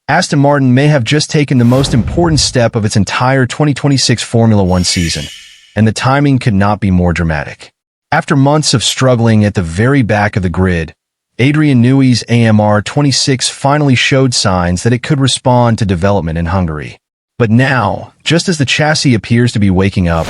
Aston Martin may have just taken the most important step of its entire 2026 Formula One season, and the timing could not be more dramatic. After months of struggling at the very back of the grid, Adrian Newey's AMR26 finally showed signs that it could respond to development in Hungary. But now, just as the chassis appears to be waking up,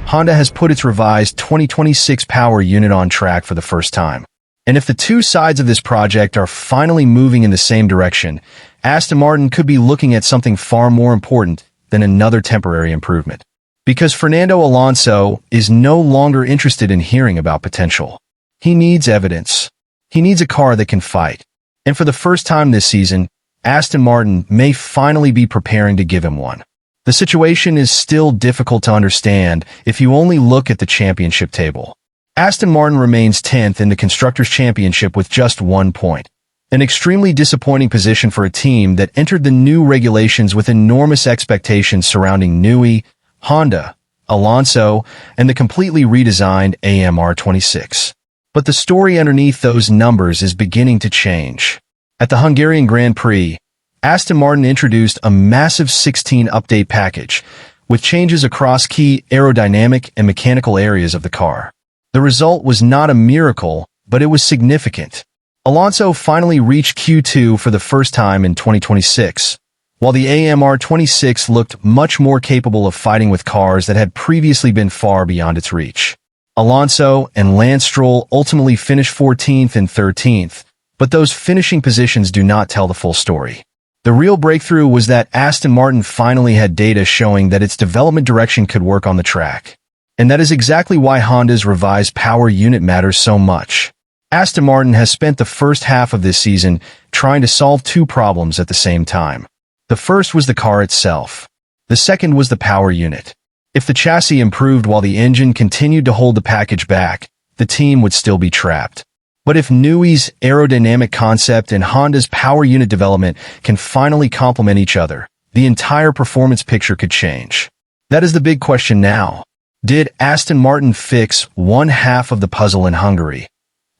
Honda has put its revised 2026 power unit on track for the first time. And if the two sides of this project are finally moving in the same direction, Aston Martin could be looking at something far more important than another temporary improvement. Because Fernando Alonso is no longer interested in hearing about potential. He needs evidence. He needs a car that can fight. And for the first time this season, Aston Martin may finally be preparing to give him one. The situation is still difficult to understand if you only look at the championship table. Aston Martin remains 10th in the Constructors' Championship with just 1 point. An extremely disappointing position for a team that entered the new regulations with enormous expectations surrounding Newey, Honda, Alonso, and the completely redesigned AMR26. But the story underneath those numbers is beginning to change. At the Hungarian Grand Prix, Aston Martin introduced a massive 16 update package, with changes across key aerodynamic and mechanical areas of the car. The result was not a miracle, but it was significant. Alonso finally reached Q2 for the first time in 2026, while the AMR26 looked much more capable of fighting with cars that had previously been far beyond its reach. Alonso and Lance Stroll ultimately finished 14th and 13th, but those finishing positions do not tell the full story. The real breakthrough was that Aston Martin finally had data showing that its development direction could work on the track. And that is exactly why Honda's revised power unit matters so much. Aston Martin has spent the first half of this season trying to solve two problems at the same time. The first was the car itself. The second was the power unit. If the chassis improved while the engine continued to hold the package back, the team would still be trapped. But if Newey's aerodynamic concept and Honda's power unit development can finally complement each other, the entire performance picture could change. That is the big question now. Did Aston Martin fix one half of the puzzle in Hungary,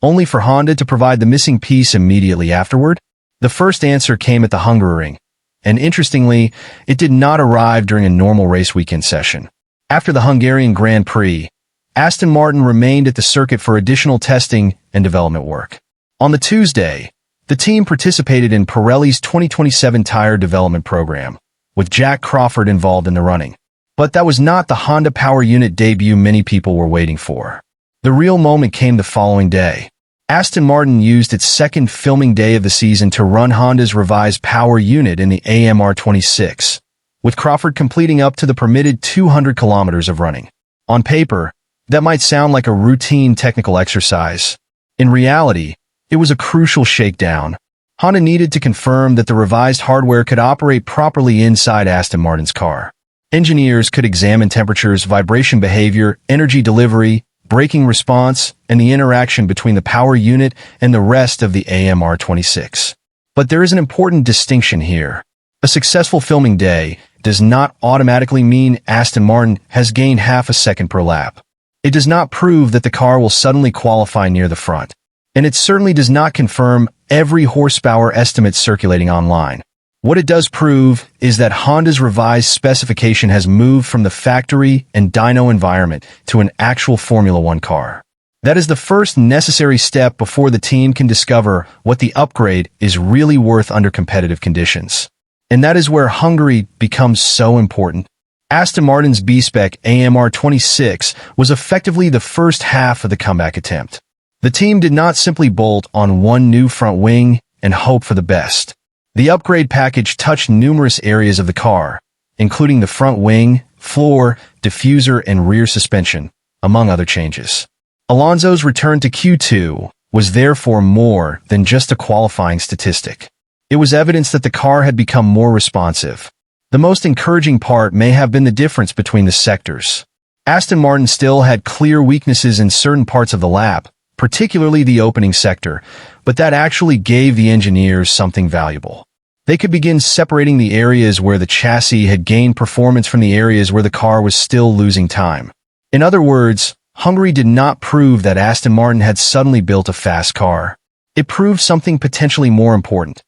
only for Honda to provide the missing piece immediately afterward? The first answer came at the Hungaroring, and interestingly, it did not arrive during a normal race weekend session. After the Hungarian Grand Prix, Aston Martin remained at the circuit for additional testing and development work. On the Tuesday, the team participated in Pirelli's 2027 tire development program, with Jack Crawford involved in the running. But that was not the Honda power unit debut many people were waiting for. The real moment came the following day. Aston Martin used its second filming day of the season to run Honda's revised power unit in the AMR26, with Crawford completing up to the permitted 200 kilometers of running. On paper, that might sound like a routine technical exercise. In reality, it was a crucial shakedown. Honda needed to confirm that the revised hardware could operate properly inside Aston Martin's car. Engineers could examine temperatures, vibration behavior, energy delivery, braking response, and the interaction between the power unit and the rest of the AMR26. But there is an important distinction here. A successful filming day does not automatically mean Aston Martin has gained half a second per lap. It does not prove that the car will suddenly qualify near the front. And it certainly does not confirm every horsepower estimate circulating online. What it does prove is that Honda's revised specification has moved from the factory and dyno environment to an actual Formula One car. That is the first necessary step before the team can discover what the upgrade is really worth under competitive conditions. And that is where Hungary becomes so important. Aston Martin's B-Spec AMR26 was effectively the first half of the comeback attempt. The team did not simply bolt on one new front wing and hope for the best. The upgrade package touched numerous areas of the car, including the front wing, floor, diffuser, and rear suspension, among other changes. Alonso's return to Q2 was therefore more than just a qualifying statistic. It was evidence that the car had become more responsive. The most encouraging part may have been the difference between the sectors. Aston Martin still had clear weaknesses in certain parts of the lap, particularly the opening sector, but that actually gave the engineers something valuable. They could begin separating the areas where the chassis had gained performance from the areas where the car was still losing time. In other words, Hungary did not prove that Aston Martin had suddenly built a fast car. It proved something potentially more important.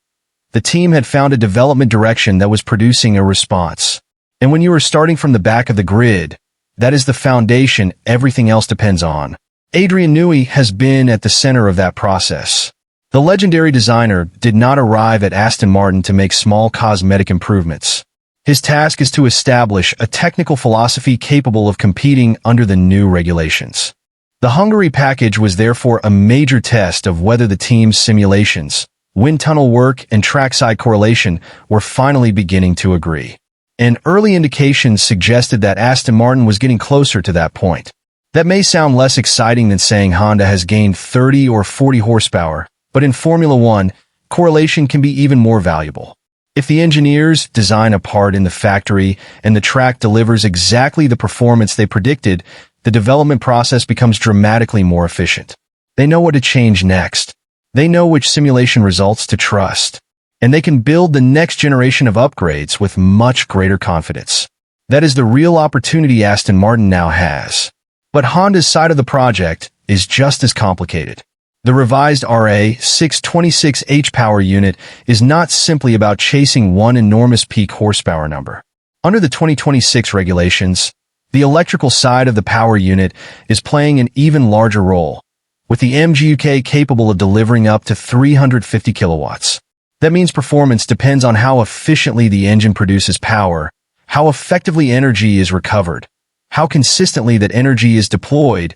The team had found a development direction that was producing a response. And when you are starting from the back of the grid, that is the foundation everything else depends on. Adrian Newey has been at the center of that process. The legendary designer did not arrive at Aston Martin to make small cosmetic improvements. His task is to establish a technical philosophy capable of competing under the new regulations. The Hungary package was therefore a major test of whether the team's simulations, wind tunnel work, and trackside correlation were finally beginning to agree. And early indications suggested that Aston Martin was getting closer to that point. That may sound less exciting than saying Honda has gained 30 or 40 horsepower, but in Formula One, correlation can be even more valuable. If the engineers design a part in the factory and the track delivers exactly the performance they predicted, the development process becomes dramatically more efficient. They know what to change next. They know which simulation results to trust. And they can build the next generation of upgrades with much greater confidence. That is the real opportunity Aston Martin now has. But Honda's side of the project is just as complicated. The revised RA626H power unit is not simply about chasing one enormous peak horsepower number. Under the 2026 regulations, the electrical side of the power unit is playing an even larger role, with the MGUK capable of delivering up to 350 kilowatts. That means performance depends on how efficiently the engine produces power, how effectively energy is recovered, how consistently that energy is deployed,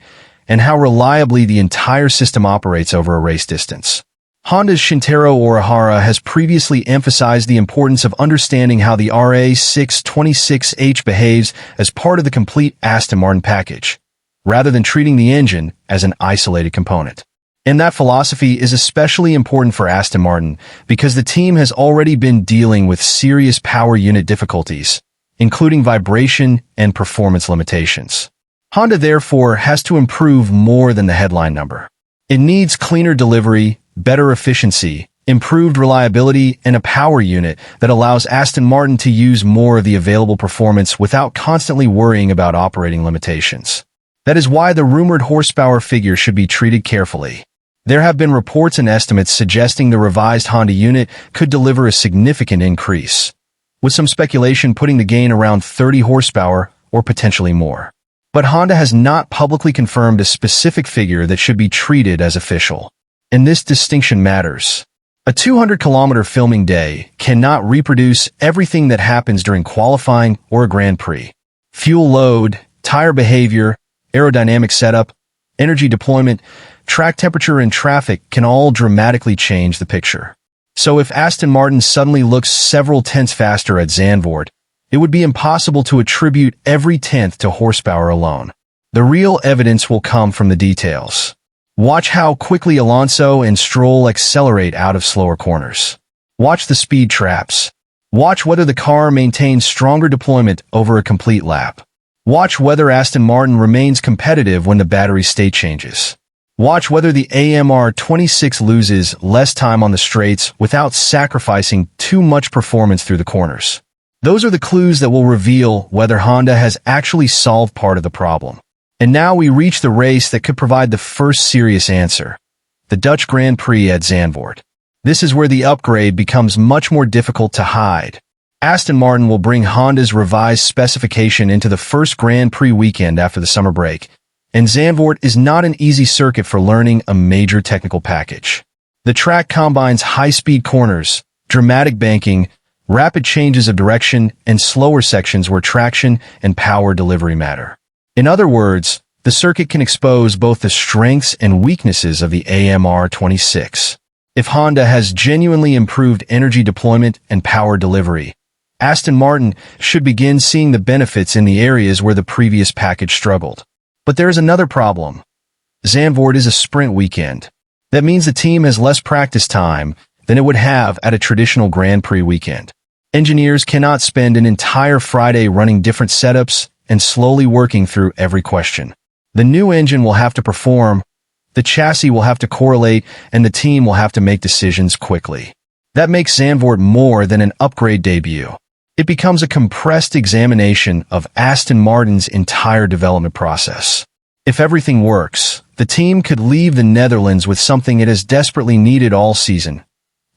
and how reliably the entire system operates over a race distance. Honda's Shintaro Orihara has previously emphasized the importance of understanding how the RA626H behaves as part of the complete Aston Martin package, rather than treating the engine as an isolated component. And that philosophy is especially important for Aston Martin because the team has already been dealing with serious power unit difficulties, including vibration and performance limitations. Honda therefore has to improve more than the headline number. It needs cleaner delivery, better efficiency, improved reliability, and a power unit that allows Aston Martin to use more of the available performance without constantly worrying about operating limitations. That is why the rumored horsepower figure should be treated carefully. There have been reports and estimates suggesting the revised Honda unit could deliver a significant increase, with some speculation putting the gain around 30 horsepower or potentially more. But Honda has not publicly confirmed a specific figure that should be treated as official. And this distinction matters. A 200-kilometer filming day cannot reproduce everything that happens during qualifying or a Grand Prix. Fuel load, tire behavior, aerodynamic setup, energy deployment, track temperature, and traffic can all dramatically change the picture. So if Aston Martin suddenly looks several tenths faster at Zandvoort, it would be impossible to attribute every tenth to horsepower alone. The real evidence will come from the details. Watch how quickly Alonso and Stroll accelerate out of slower corners. Watch the speed traps. Watch whether the car maintains stronger deployment over a complete lap. Watch whether Aston Martin remains competitive when the battery state changes. Watch whether the AMR26 loses less time on the straights without sacrificing too much performance through the corners. Those are the clues that will reveal whether Honda has actually solved part of the problem. And now we reach the race that could provide the first serious answer. The Dutch Grand Prix at Zandvoort. This is where the upgrade becomes much more difficult to hide. Aston Martin will bring Honda's revised specification into the first Grand Prix weekend after the summer break, and Zandvoort is not an easy circuit for learning a major technical package. The track combines high-speed corners, dramatic banking, rapid changes of direction, and slower sections where traction and power delivery matter. In other words, the circuit can expose both the strengths and weaknesses of the AMR26. If Honda has genuinely improved energy deployment and power delivery, Aston Martin should begin seeing the benefits in the areas where the previous package struggled. But there is another problem. Zandvoort is a sprint weekend. That means the team has less practice time than it would have at a traditional Grand Prix weekend. Engineers cannot spend an entire Friday running different setups and slowly working through every question. The new engine will have to perform, the chassis will have to correlate, and the team will have to make decisions quickly. That makes Zandvoort more than an upgrade debut. It becomes a compressed examination of Aston Martin's entire development process. If everything works, the team could leave the Netherlands with something it has desperately needed all season: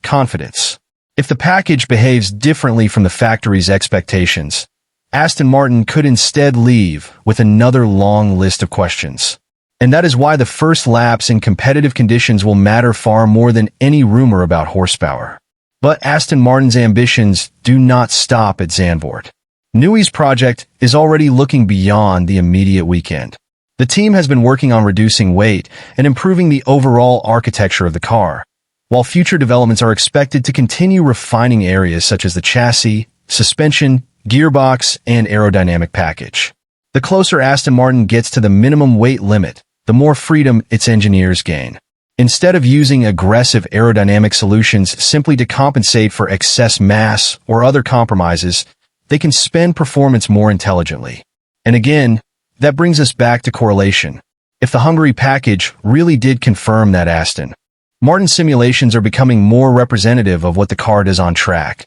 confidence. If the package behaves differently from the factory's expectations, Aston Martin could instead leave with another long list of questions. And that is why the first laps in competitive conditions will matter far more than any rumor about horsepower. But Aston Martin's ambitions do not stop at Zandvoort. Newey's project is already looking beyond the immediate weekend. The team has been working on reducing weight and improving the overall architecture of the car, while future developments are expected to continue refining areas such as the chassis, suspension, gearbox, and aerodynamic package. The closer Aston Martin gets to the minimum weight limit, the more freedom its engineers gain. Instead of using aggressive aerodynamic solutions simply to compensate for excess mass or other compromises, they can spend performance more intelligently. And again, that brings us back to correlation. If the Hungary package really did confirm that Aston Martin simulations are becoming more representative of what the car does on track,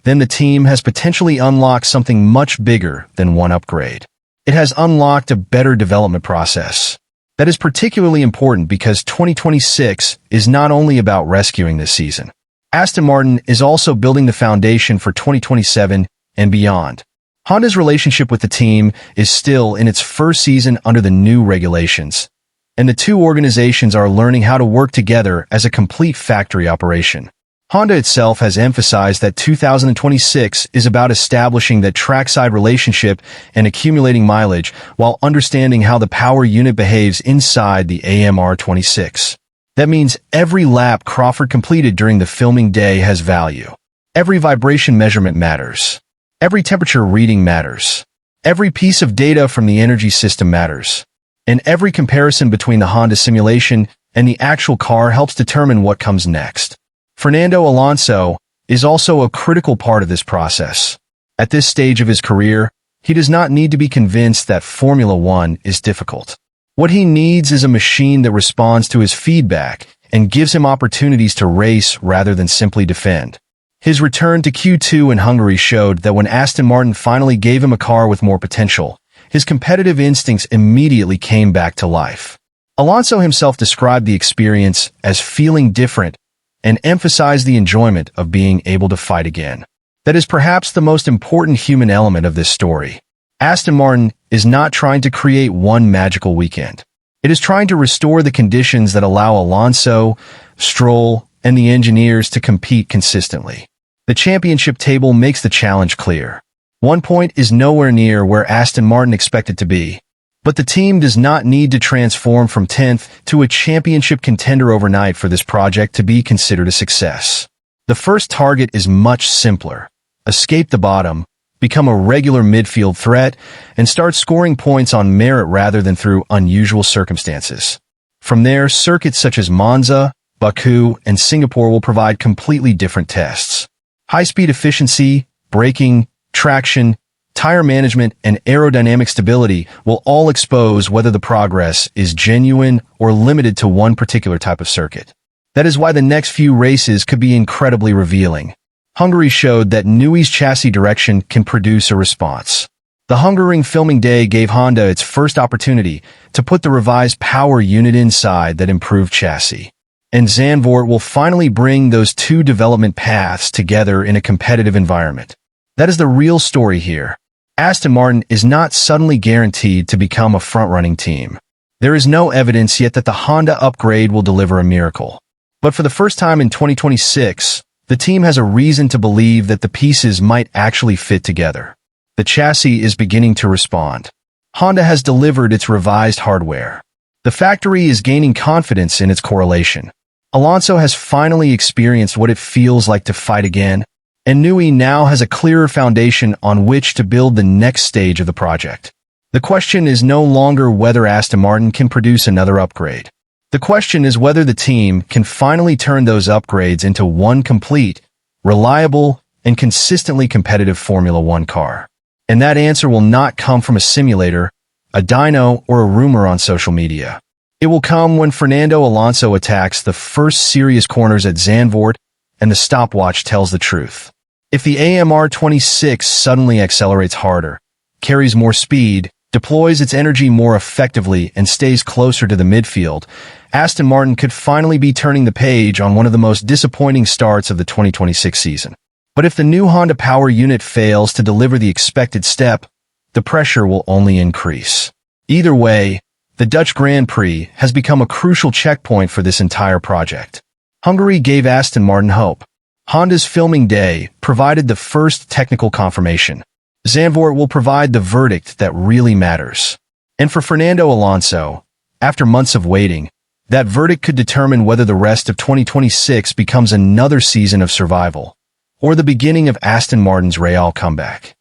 then the team has potentially unlocked something much bigger than one upgrade. It has unlocked a better development process. That is particularly important because 2026 is not only about rescuing this season. Aston Martin is also building the foundation for 2027 and beyond. Honda's relationship with the team is still in its first season under the new regulations, and the two organizations are learning how to work together as a complete factory operation. Honda itself has emphasized that 2026 is about establishing that trackside relationship and accumulating mileage while understanding how the power unit behaves inside the AMR26. That means every lap Crawford completed during the filming day has value. Every vibration measurement matters. Every temperature reading matters. Every piece of data from the energy system matters. And every comparison between the Honda simulation and the actual car helps determine what comes next. Fernando Alonso is also a critical part of this process. At this stage of his career, he does not need to be convinced that Formula One is difficult. What he needs is a machine that responds to his feedback and gives him opportunities to race rather than simply defend. His return to Q2 in Hungary showed that when Aston Martin finally gave him a car with more potential, his competitive instincts immediately came back to life. Alonso himself described the experience as feeling different and emphasized the enjoyment of being able to fight again. That is perhaps the most important human element of this story. Aston Martin is not trying to create one magical weekend. It is trying to restore the conditions that allow Alonso, Stroll, and the engineers to compete consistently. The championship table makes the challenge clear. 1 point is nowhere near where Aston Martin expected to be, but the team does not need to transform from 10th to a championship contender overnight for this project to be considered a success. The first target is much simpler. Escape the bottom, become a regular midfield threat, and start scoring points on merit rather than through unusual circumstances. From there, circuits such as Monza, Baku, and Singapore will provide completely different tests. High-speed efficiency, braking, traction, tire management, and aerodynamic stability will all expose whether the progress is genuine or limited to one particular type of circuit. That is why the next few races could be incredibly revealing. Hungary showed that Newey's chassis direction can produce a response. The Hungarian filming day gave Honda its first opportunity to put the revised power unit inside that improved chassis. And Zandvoort will finally bring those two development paths together in a competitive environment. That is the real story here. Aston Martin is not suddenly guaranteed to become a front-running team. There is no evidence yet that the Honda upgrade will deliver a miracle. But for the first time in 2026, the team has a reason to believe that the pieces might actually fit together. The chassis is beginning to respond. Honda has delivered its revised hardware. The factory is gaining confidence in its correlation. Alonso has finally experienced what it feels like to fight again, and Newey now has a clearer foundation on which to build the next stage of the project. The question is no longer whether Aston Martin can produce another upgrade. The question is whether the team can finally turn those upgrades into one complete, reliable, and consistently competitive Formula One car. And that answer will not come from a simulator, a dyno, or a rumor on social media. It will come when Fernando Alonso attacks the first serious corners at Zandvoort and the stopwatch tells the truth. If the AMR26 suddenly accelerates harder, carries more speed, deploys its energy more effectively and stays closer to the midfield, Aston Martin could finally be turning the page on one of the most disappointing starts of the 2026 season. But if the new Honda power unit fails to deliver the expected step, the pressure will only increase. Either way, the Dutch Grand Prix has become a crucial checkpoint for this entire project. Hungary gave Aston Martin hope. Honda's filming day provided the first technical confirmation. Zandvoort will provide the verdict that really matters. And for Fernando Alonso, after months of waiting, that verdict could determine whether the rest of 2026 becomes another season of survival, or the beginning of Aston Martin's Real comeback.